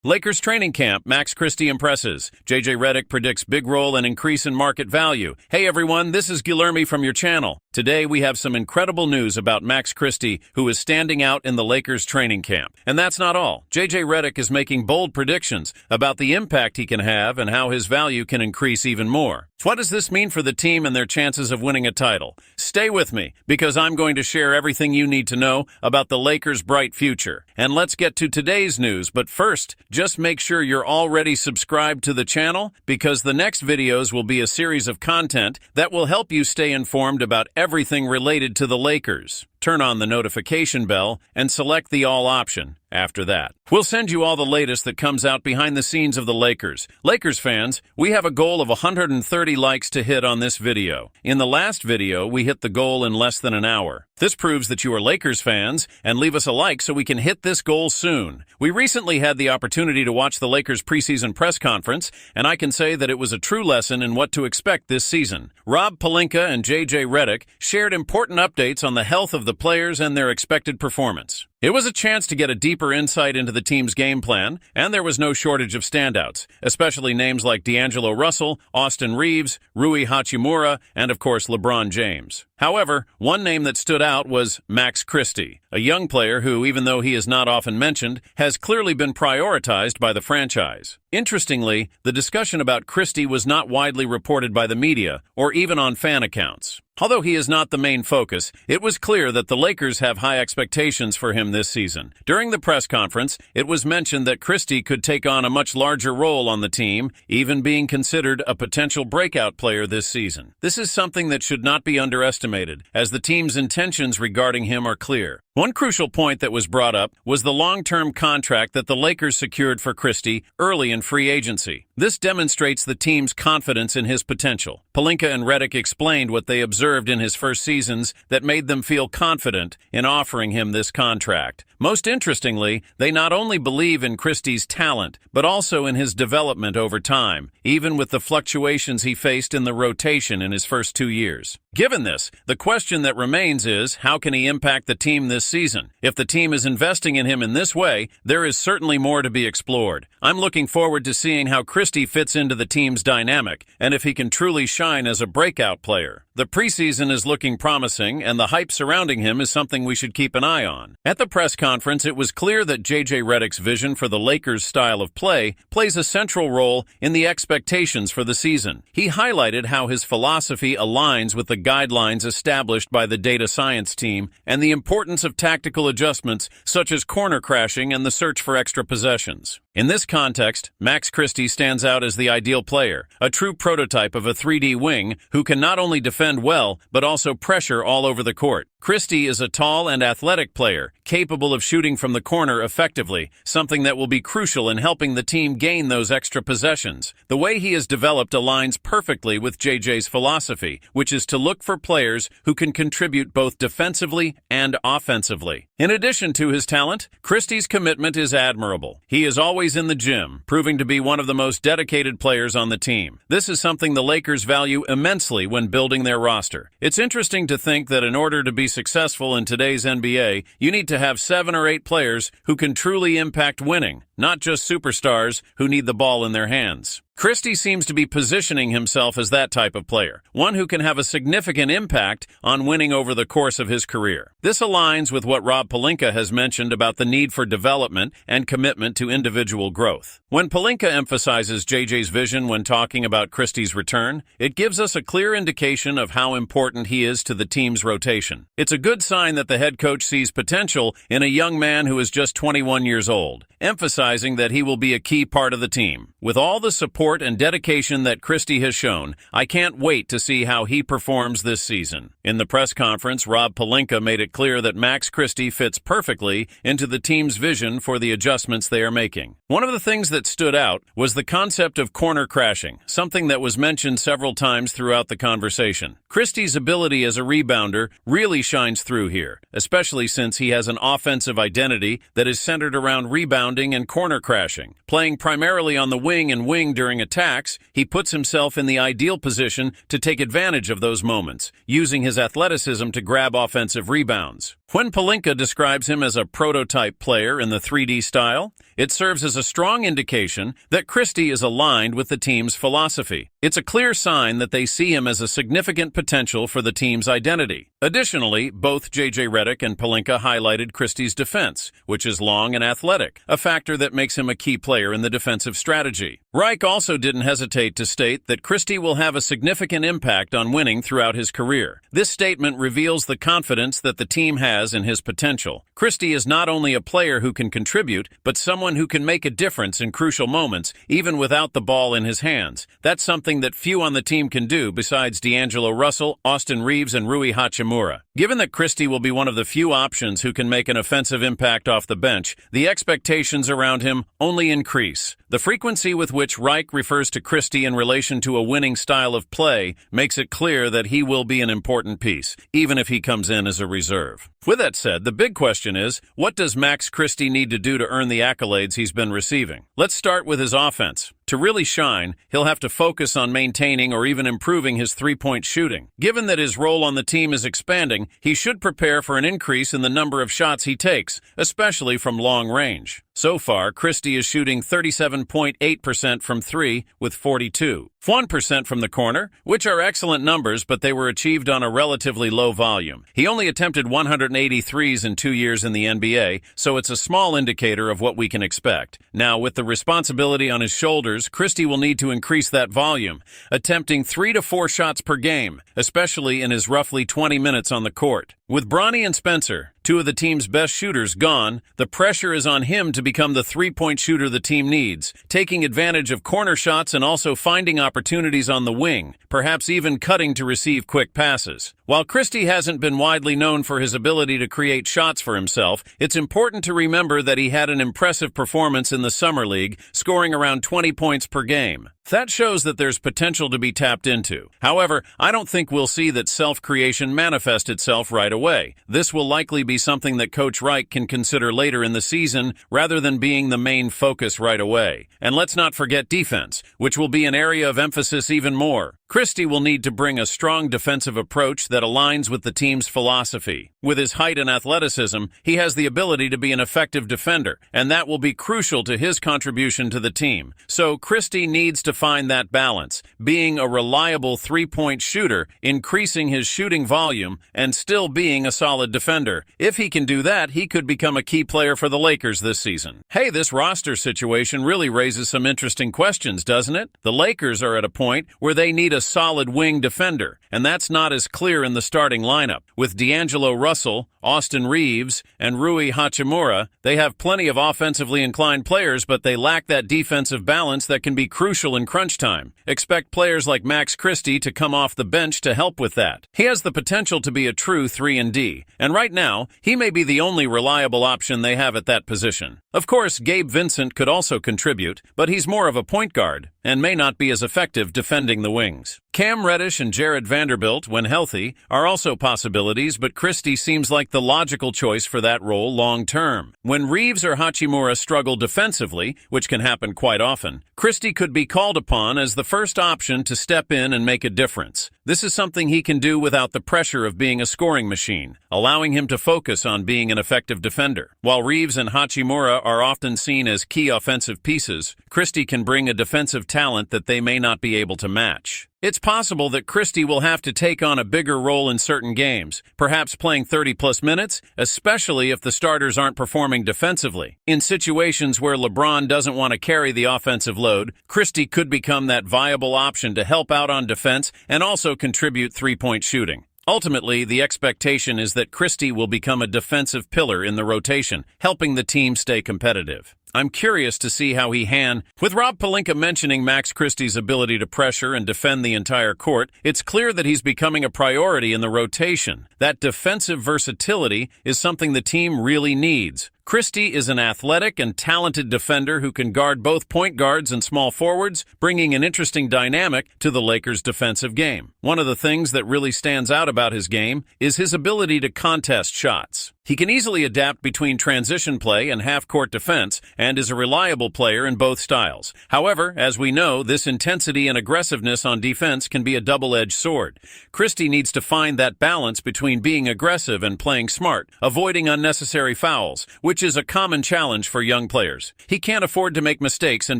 Lakers training camp, Max Christie impresses. JJ Redick predicts big role and increase in market value. Hey everyone, this is Guilherme from your channel. Today we have some incredible news about Max Christie, who is standing out in the Lakers training camp. And that's not all. JJ Redick is making bold predictions about the impact he can have and how his value can increase even more. What does this mean for the team and their chances of winning a title? Stay with me, because I'm going to share everything you need to know about the Lakers' bright future. And let's get to today's news, but first, just make sure you're already subscribed to the channel, because the next videos will be a series of content that will help you stay informed about everything related to the Lakers. Turn on the notification bell and select the all option. After that, we'll send you all the latest that comes out behind the scenes of the Lakers. Lakers fans, we have a goal of 130 likes to hit on this video. In the last video, we hit the goal in less than an hour. This proves that you are Lakers fans, and leave us a like so we can hit this goal soon. We recently had the opportunity to watch the Lakers preseason press conference, and I can say that it was a true lesson in what to expect this season. Rob Pelinka and JJ Redick shared important updates on the health of the players and their expected performance. It was a chance to get a deeper insight into the team's game plan, and there was no shortage of standouts, especially names like D'Angelo Russell, Austin Reeves, Rui Hachimura, and of course LeBron James. However, one name that stood out was Max Christie, a young player who, even though he is not often mentioned, has clearly been prioritized by the franchise. Interestingly, the discussion about Christie was not widely reported by the media or even on fan accounts. Although he is not the main focus, it was clear that the Lakers have high expectations for him this season. During the press conference, it was mentioned that Christie could take on a much larger role on the team, even being considered a potential breakout player this season. This is something that should not be underestimated, as the team's intentions regarding him are clear. One crucial point that was brought up was the long-term contract that the Lakers secured for Christie early in free agency. This demonstrates the team's confidence in his potential. Pelinka and Redick explained what they observed in his first seasons that made them feel confident in offering him this contract. Most interestingly, they not only believe in Christie's talent, but also in his development over time, even with the fluctuations he faced in the rotation in his first 2 years. Given this, the question that remains is, how can he impact the team this season? If the team is investing in him in this way, there is certainly more to be explored. I'm looking forward to seeing how Christie fits into the team's dynamic, and if he can truly shine as a breakout player. The preseason is looking promising, and the hype surrounding him is something we should keep an eye on. At the press conference, it was clear that JJ Redick's vision for the Lakers' style of play plays a central role in the expectations for the season. He highlighted how his philosophy aligns with the guidelines established by the data science team and the importance of tactical adjustments such as corner crashing and the search for extra possessions. In this context, Max Christie stands out as the ideal player, a true prototype of a 3D wing who can not only defend well, but also pressure all over the court. Christie is a tall and athletic player, capable of shooting from the corner effectively, something that will be crucial in helping the team gain those extra possessions. The way he is developed aligns perfectly with JJ's philosophy, which is to look for players who can contribute both defensively and offensively. In addition to his talent, Christie's commitment is admirable. He is always in the gym, proving to be one of the most dedicated players on the team. This is something the Lakers value immensely when building their roster. It's interesting to think that in order to be successful in today's NBA, you need to have 7 or 8 players who can truly impact winning, not just superstars who need the ball in their hands. Christie seems to be positioning himself as that type of player, one who can have a significant impact on winning over the course of his career. This aligns with what Rob Pelinka has mentioned about the need for development and commitment to individual growth. When Pelinka emphasizes JJ's vision when talking about Christie's return, it gives us a clear indication of how important he is to the team's rotation. It's a good sign that the head coach sees potential in a young man who is just 21 years old, emphasizing that he will be a key part of the team. With all the support and dedication that Christie has shown, I can't wait to see how he performs this season. In the press conference, Rob Pelinka made it clear that Max Christie fits perfectly into the team's vision for the adjustments they are making. One of the things that stood out was the concept of corner crashing, something that was mentioned several times throughout the conversation. Christie's ability as a rebounder really shines through here, especially since he has an offensive identity that is centered around rebounding and corner crashing. Playing primarily on the wing and wing during attacks, he puts himself in the ideal position to take advantage of those moments, using his athleticism to grab offensive rebounds. When Pelinka describes him as a prototype player in the 3D style, It serves as a strong indication that Christie is aligned with the team's philosophy. It's a clear sign that they see him as a significant potential for the team's identity. Additionally, both JJ Redick and Pelinka highlighted Christie's defense, which is long and athletic, a factor that makes him a key player in the defensive strategy. Reich also didn't hesitate to state that Christie will have a significant impact on winning throughout his career. This statement reveals the confidence that the team has in his potential. Christie is not only a player who can contribute, but someone who can make a difference in crucial moments, even without the ball in his hands. That's something that few on the team can do besides D'Angelo Russell, Austin Reeves, and Rui Hachimura. Given that Christie will be one of the few options who can make an offensive impact off the bench, the expectations around him only increase. The frequency with which Reich refers to Christie in relation to a winning style of play makes it clear that he will be an important piece, even if he comes in as a reserve. With that said, the big question is, what does Max Christie need to do to earn the accolades he's been receiving? Let's start with his offense. To really shine, he'll have to focus on maintaining or even improving his three-point shooting. Given that his role on the team is expanding, he should prepare for an increase in the number of shots he takes, especially from long range. So far, Christie is shooting 37.8% from three with 1% from the corner, which are excellent numbers, but they were achieved on a relatively low volume. He only attempted 180 threes in 2 years in the NBA, so it's a small indicator of what we can expect. Now, with the responsibility on his shoulders, Christie will need to increase that volume, attempting 3 to 4 shots per game, especially in his roughly 20 minutes on the court. With Bronny and Spencer, two of the team's best shooters, gone, the pressure is on him to become the three-point shooter the team needs, taking advantage of corner shots and also finding opportunities on the wing, perhaps even cutting to receive quick passes. While Christie hasn't been widely known for his ability to create shots for himself, it's important to remember that he had an impressive performance in the Summer League, scoring around 20 points per game. That shows that there's potential to be tapped into. However, I don't think we'll see that self-creation manifest itself right away. This will likely be something that Coach Reich can consider later in the season, rather than being the main focus right away. And let's not forget defense, which will be an area of emphasis even more. Christie will need to bring a strong defensive approach that aligns with the team's philosophy. With his height and athleticism, he has the ability to be an effective defender, and that will be crucial to his contribution to the team. So Christie needs to find that balance, being a reliable three-point shooter, increasing his shooting volume, and still being a solid defender. If he can do that, he could become a key player for the Lakers this season. Hey, this roster situation really raises some interesting questions, doesn't it? The Lakers are at a point where they need a solid wing defender, and that's not as clear in the starting lineup. With D'Angelo Russell, Austin Reeves, and Rui Hachimura, they have plenty of offensively inclined players, but they lack that defensive balance that can be crucial in crunch time. Expect players like Max Christie to come off the bench to help with that. He has the potential to be a true 3-and-D, and right now, he may be the only reliable option they have at that position. Of course, Gabe Vincent could also contribute, but he's more of a point guard and may not be as effective defending the wings. Cam Reddish and Jared Vanderbilt, when healthy, are also possibilities, but Christie seems like the logical choice for that role long term. When Reeves or Hachimura struggle defensively, which can happen quite often, Christie could be called upon as the first option to step in and make a difference. This is something he can do without the pressure of being a scoring machine, allowing him to focus on being an effective defender. While Reeves and Hachimura are often seen as key offensive pieces, Christie can bring a defensive talent that they may not be able to match. It's possible that Christie will have to take on a bigger role in certain games, perhaps playing 30-plus minutes, especially if the starters aren't performing defensively. In situations where LeBron doesn't want to carry the offensive load, Christie could become that viable option to help out on defense and also contribute three-point shooting. Ultimately, the expectation is that Christie will become a defensive pillar in the rotation, helping the team stay competitive. I'm curious to see how with Rob Pelinka mentioning Max Christie's ability to pressure and defend the entire court, it's clear that he's becoming a priority in the rotation. That defensive versatility is something the team really needs. Christie is an athletic and talented defender who can guard both point guards and small forwards, bringing an interesting dynamic to the Lakers' defensive game. One of the things that really stands out about his game is his ability to contest shots. He can easily adapt between transition play and half-court defense and is a reliable player in both styles. However, as we know, this intensity and aggressiveness on defense can be a double-edged sword. Christie needs to find that balance between being aggressive and playing smart, avoiding unnecessary fouls, which which is a common challenge for young players. He can't afford to make mistakes and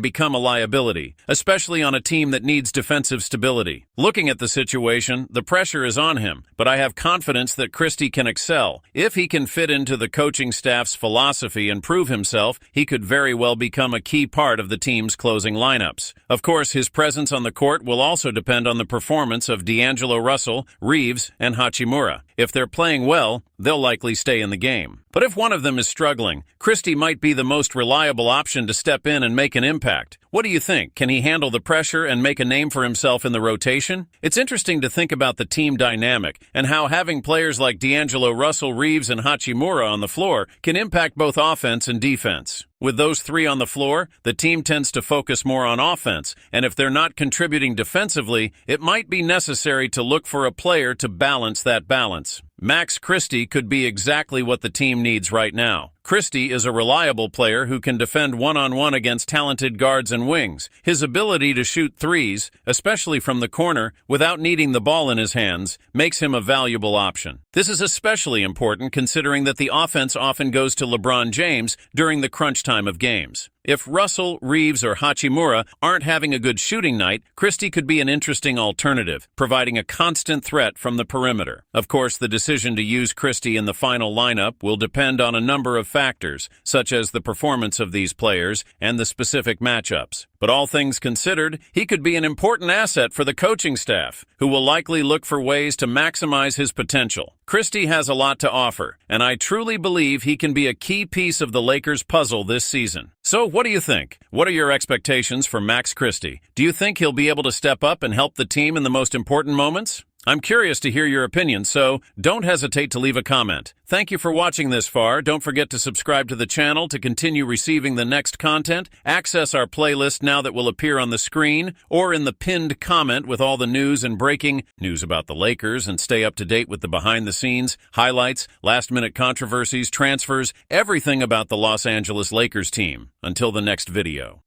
become a liability, especially on a team that needs defensive stability. Looking at the situation, the pressure is on him, but I have confidence that Christie can excel. If he can fit into the coaching staff's philosophy and prove himself, he could very well become a key part of the team's closing lineups. Of course, his presence on the court will also depend on the performance of D'Angelo Russell, Reeves, and Hachimura. If they're playing well, they'll likely stay in the game. But if one of them is struggling, Christie might be the most reliable option to step in and make an impact. What do you think? Can he handle the pressure and make a name for himself in the rotation? It's interesting to think about the team dynamic and how having players like D'Angelo Russell, Reeves, and Hachimura on the floor can impact both offense and defense. With those three on the floor, the team tends to focus more on offense, and if they're not contributing defensively, it might be necessary to look for a player to balance that balance. Max Christie could be exactly what the team needs right now. Christie is a reliable player who can defend one-on-one against talented guards and wings. His ability to shoot threes, especially from the corner, without needing the ball in his hands, makes him a valuable option. This is especially important considering that the offense often goes to LeBron James during the crunch time of games. If Russell, Reeves, or Hachimura aren't having a good shooting night, Christie could be an interesting alternative, providing a constant threat from the perimeter. Of course, the decision to use Christie in the final lineup will depend on a number of factors, such as the performance of these players and the specific matchups. But all things considered, he could be an important asset for the coaching staff, who will likely look for ways to maximize his potential. Christie has a lot to offer, and I truly believe he can be a key piece of the Lakers' puzzle this season. So what do you think? What are your expectations for Max Christie? Do you think he'll be able to step up and help the team in the most important moments? I'm curious to hear your opinion, so don't hesitate to leave a comment. Thank you for watching this far. Don't forget to subscribe to the channel to continue receiving the next content. Access our playlist now that will appear on the screen or in the pinned comment with all the news and breaking news about the Lakers, and stay up to date with the behind-the-scenes, highlights, last-minute controversies, transfers, everything about the Los Angeles Lakers team. Until the next video.